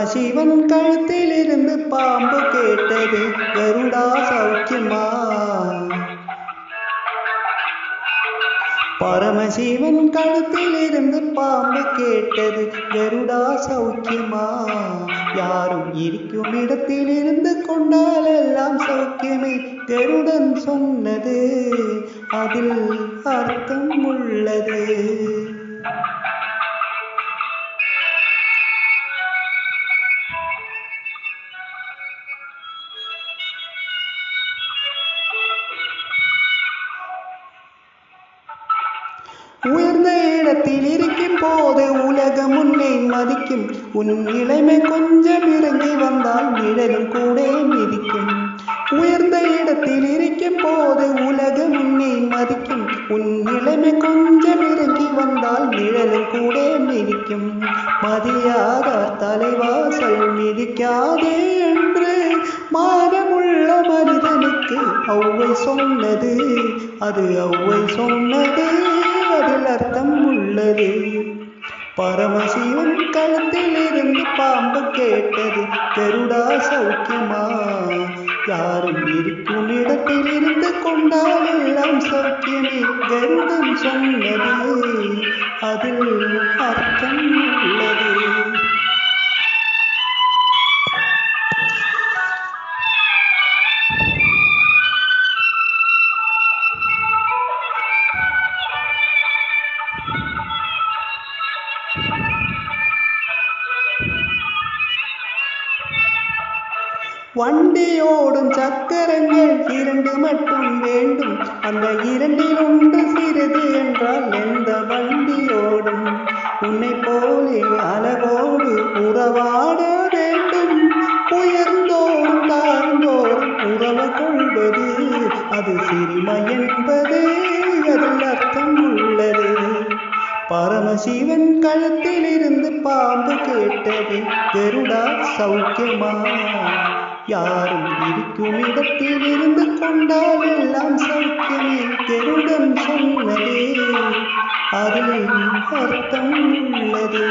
பரமசிவன் கழுத்திலிருந்து பாம்பு கேட்டது, கருடா சௌக்கியமா? பரமசிவன் கழுத்திலிருந்து பாம்பு கேட்டது, கருடா சௌக்கியமா? யாரும் இருக்கும் இடத்தில் இருந்து கொண்டால் எல்லாம் சௌக்கியமே, கருடன் சொன்னது, அதில் அர்த்தம் உள்ளது. உயர்ந்த இடத்தில் இருக்கும் போது உலகம் உன்னை மதிக்கும், உன் இளமை கொஞ்சம் இறங்கி வந்தால் நிழலும் கூட மிதிக்கும். உயர்ந்த இடத்தில் இருக்கும் போது உலகம் உன்னை மதிக்கும், உன் இளமை கொஞ்சம் இறங்கி வந்தால் நிழலும் கூட மிதிக்கும். மதியாத தலைவாசல் மிதிக்காதே என்று மானமுள்ள மனிதனுக்கு ஔவை சொன்னது, அது ஔவை சொன்னது, அதில் அர்த்தம் உள்ளது. பரமசிவன் கழுத்தில் இருந்து பாம்பு கேட்டது, கருடா சௌக்கியமா? யாரும் இருக்கும் இடத்தில் இருந்து கொண்டால் எல்லாம் சௌக்கியமே, கருடன் சொன்னது, அதில் அர்த்தம் உள்ளது. வண்டியோடும் சக்கரங்கள் இரண்டு மட்டும் வேண்டும், அந்த இரண்டில் ஒன்று சிறிது என்றால் எந்த வண்டியோடும்? உன்னை போலே அளவோடு உறவாட வேண்டும், உயர்ந்தோறும் தாழ்ந்தோறும் உறவு கொள்வது, அது சிறுமை என்பது, அதில் அர்த்தம் உள்ளது. பரமசிவன் கழுத்தில் இருந்து பாம்பு கேட்டது, கருடா சௌக்கியமா? யாரும் இருக்கும் இடத்தில் இருந்து கொண்டால் எல்லாம் சௌக்கியமே, கருடன் சொன்னதே, அதில் அர்த்தம் உள்ளது.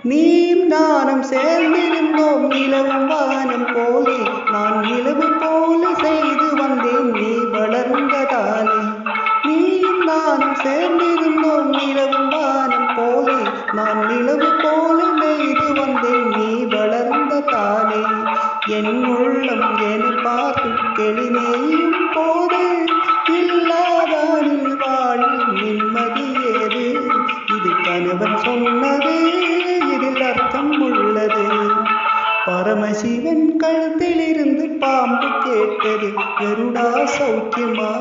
நீயும் நானும் சேர்ந்திருந்தோம் நிலவும் வானம் போலே, நான் நிலவு போல செய்து வந்தேன் நீ வளர்ந்ததாலே. நீயும் நானும் சேர்ந்திருந்தோம் நிலவும் வானம் போலே, நான் நிலவு போல செய்து வந்தேன் நீ வளர்ந்ததாலே. என் உள்ளம் என பார்த்து கெளிநேயும் போது, இல்லாதானில் வாழும் நிம்மதி ஏது, இது கணவன் சொன்னது, இதில் அர்த்தம் உள்ளது. பரமசிவன் கழுத்தில் இருந்து பாம்பு கேட்டது, கருடா சௌக்கியமா?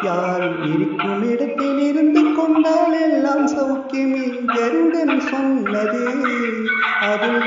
யாரும் இருக்கும் இடத்தில் இருந்து கொண்டால் எல்லாம் சௌக்கியமே, கருடன் சொன்னது, அதில்